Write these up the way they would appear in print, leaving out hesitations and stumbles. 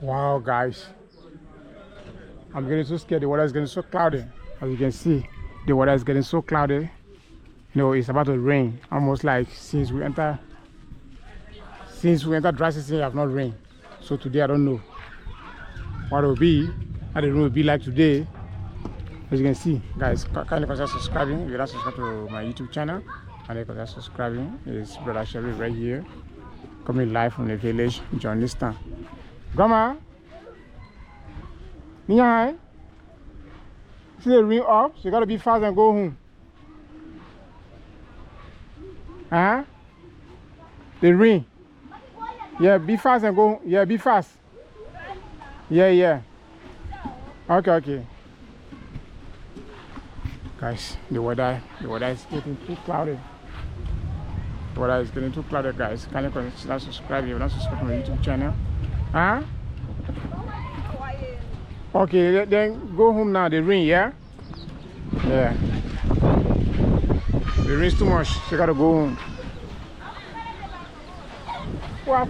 Wow, guys. I'm getting so scared. The weather is getting so cloudy. As you can see, the weather is getting so cloudy. It's about to rain. Almost like since we enter dry season, it have not rained. So today, I don't know what it will be. How the rain will be like today. As you can see, guys, kindly consider subscribing. If you're not subscribed to my YouTube channel, kindly consider subscribing. It's Brother Sherry right here, coming live from the village, Johnistan. Grandma, Nia, see the rain up, so you gotta be fast and go home. Huh? The rain. Yeah, be fast and go. Yeah, be fast. Yeah. Okay. Guys, the weather is getting too cloudy. The weather is getting too cloudy, guys. Can you consider subscribe if you're not subscribed to my YouTube channel? Huh? Okay, then go home now. The rain, yeah? Yeah. The rain's too much, so you gotta go home. What?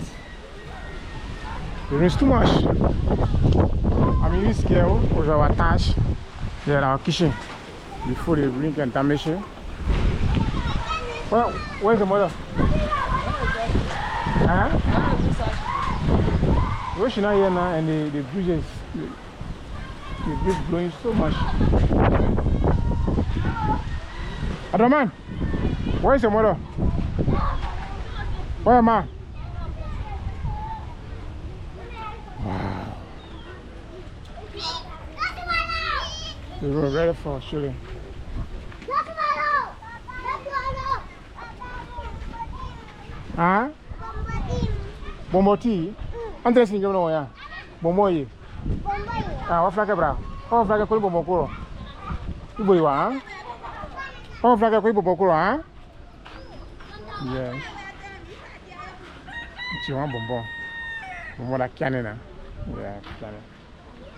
The rain's too much. I'm really scared with our attached here in our kitchen before the rain can damage it. Where's the mother? Huh? Where's she not here now? And the breeze blowing so much. Adraman, where's your mother? Where am I? Wow. We're ready for shooting. Huh? Bomboti? Interesting, you know, yeah. Bomboy. What flag a bra? Oh, flag a Kulbomokuro. You boy, huh? Oh, flag a Kulbomokuro, huh? Yes. She want bonbon. Bonbon like cannon. Yeah, cannon.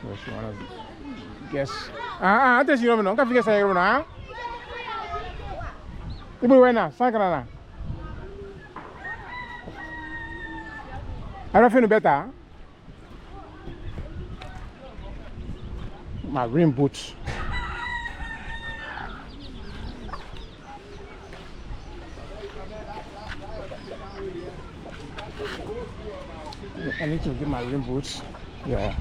So she want to guess. I tell you, no, can't figure out, huh? You boy, when now? Sankrana. I don't feel better. My rain boots. I need to get my rain boots. Yeah.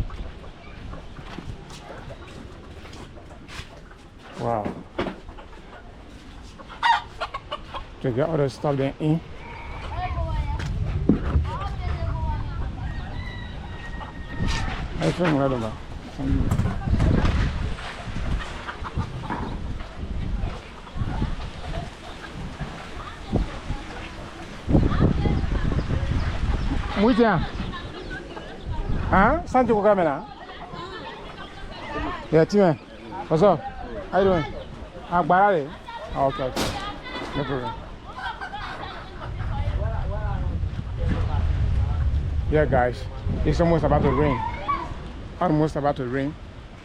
Wow. To get all the stuff there in. I think we're over. Which one? Huh? Sancho Camera? Yeah, Tim. What's up? How you doing? Barale? Okay. No problem. Yeah, guys, it's almost about to rain. Almost about to rain.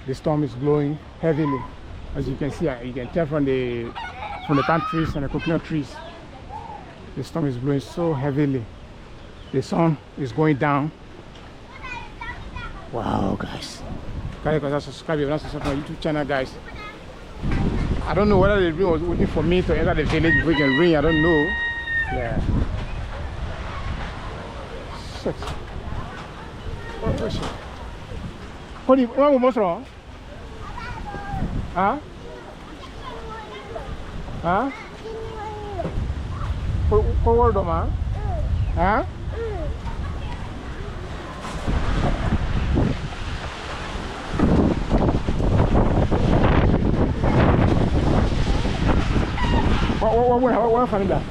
The storm is blowing heavily. As you can see, you can tell from the palm trees and the coconut trees. The storm is blowing so heavily. The sun is going down. Wow, guys. Can you subscribe if you're not subscribed to my YouTube channel, guys? I don't know whether the rain was waiting for me to enter the village before it can rain. I don't know. Yeah. Shit. What is it? What do you want? What's wrong? Huh? Huh? What word, man? Huh? What funny that?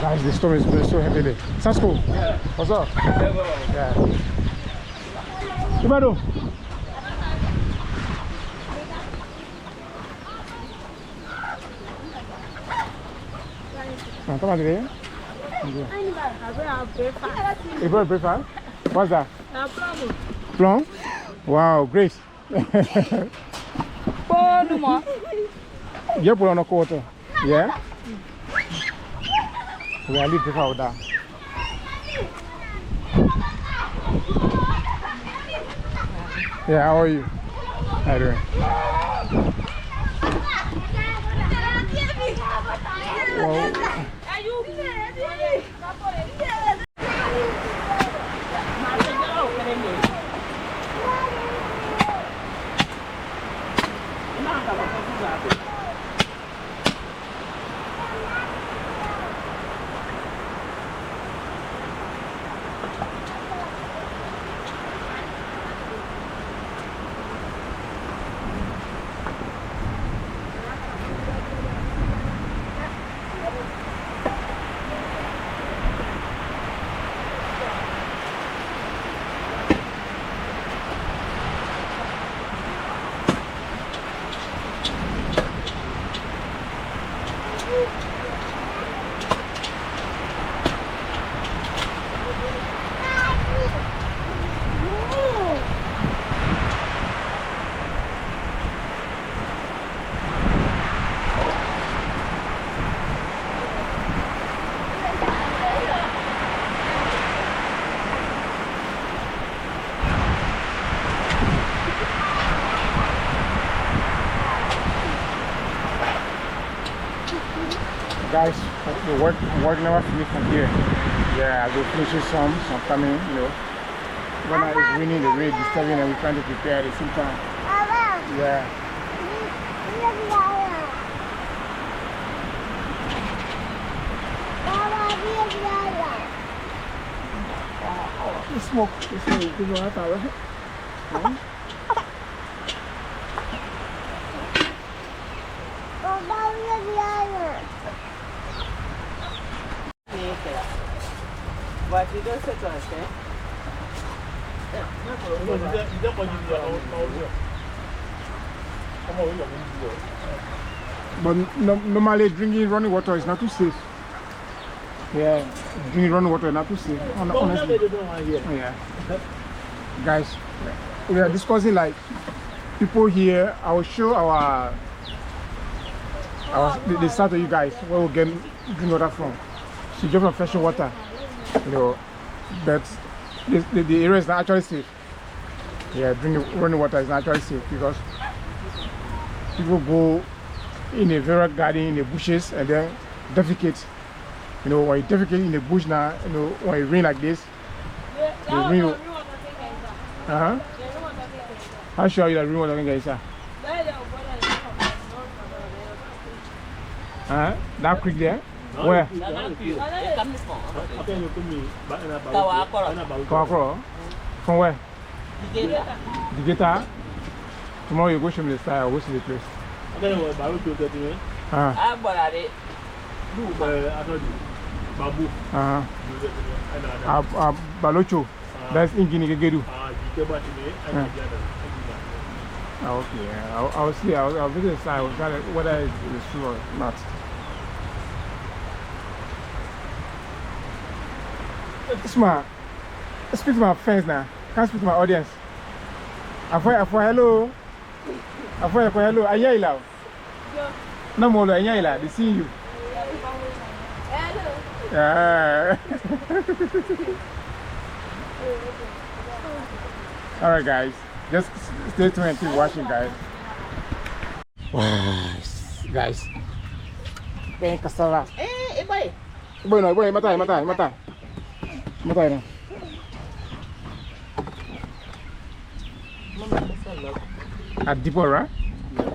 Guys, the storm is blowing so heavily. Sounds cool. Yeah. What's up? Yeah. Ibado. Come on, today. You brought breakfast? What's that? Plum? Wow, great. You put on a quarter. Yeah? We are leaving out there. Yeah, how are you? How you doing? Well, guys, the work never finished from here. Yeah, we'll finish some coming, you know. When it's raining, the rain is disturbing and we're trying to prepare at the same time. Yeah. The smoke, you know what I right? But you don't say to us, eh? But normally drinking running water is not too safe. Yeah, drinking running water is not too safe. Honestly. Yeah. Guys, we are discussing like people here. I will show the start of you guys where we get drink water from. So just from fresh water, you know, but the area is not actually safe. Yeah, drinking running water is not actually safe because people go in a very garden in the bushes and then defecate. You know, when you defecate in the bush now, you know, when it rain like this, the rain. How sure are you that rain water can get inside? That creek there? Where? Kawakro? From where? The guitar? Tomorrow you go show me the style, I'll go see the place. Balocho. That's in Guinea Gedu. Okay, I'll see. I'll visit the site. Whether it's true or not. Speak to my friends now. Can't speak to my audience. Hello. Hello. Ayaila. No more. Ayaila. They see you. Hello. Alright, guys. Just stay tuned and keep watching, guys. Wow, guys. Playing cassava. Boy. Boy, matai. At deeper, right? Yeah.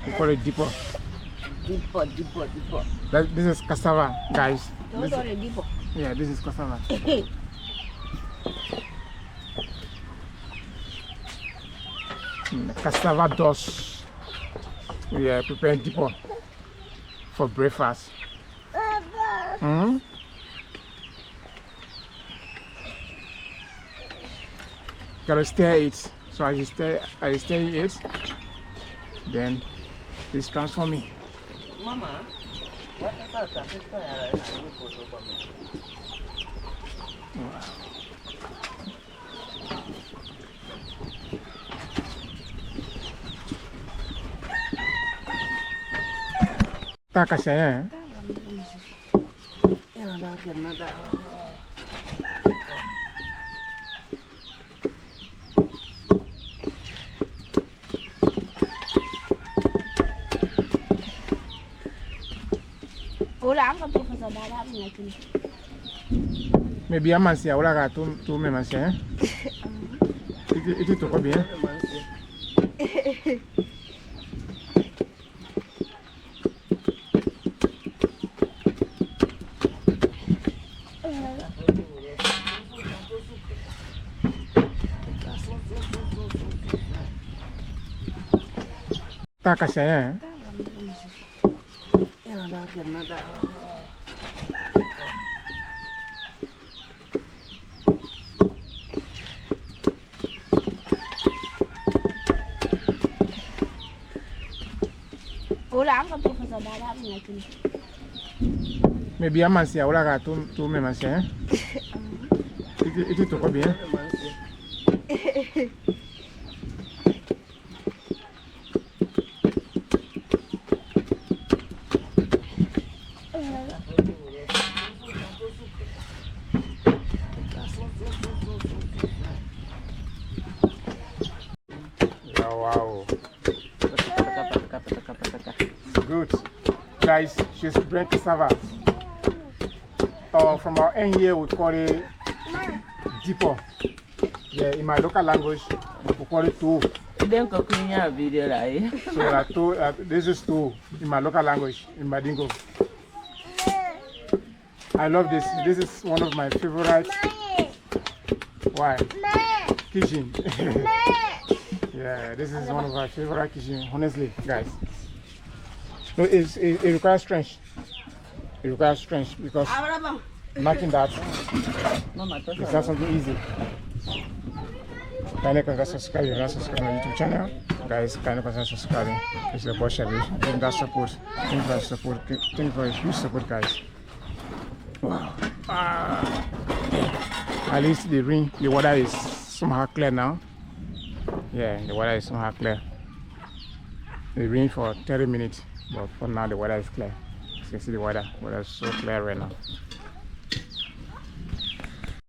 You call it deeper. Deeper. This is cassava, guys. Deeper. Yeah, this is cassava. Cassava dust. We are preparing deeper for breakfast. Gotta stir it. So as you stir it, then it's transforming. Mama, what about that? Wow. Tak kasih ya. Maybe a man see a ulaga tu me man see, eh? Itu tocou bien. Tá caixa, eh? Maybe a man see a ulaga tu me man see, eh? Itu tocou bien. Wow. Good. Guys, she's bring cassava. From our end here, we call it deeper. Yeah, in my local language, we call it two. Video So this is two in my local language, in Madingo. I love this. This is one of my favorite. Why? Kitchen. Yeah, this is one of my favorite kitchen. Honestly, guys. No, it requires strength. It requires strength because knocking that is not something easy. Kindly consider subscribing if you're not subscribed to my YouTube channel. Guys, kindly consider subscribing. It's your boy Shabby. Give that support. Thank you for your support. Thank you for your huge support, guys. Wow. At least the water is somehow clear now. Yeah, the water is somehow clear. It rained for 30 minutes, but for now the water is clear. You can see the water is so clear right now.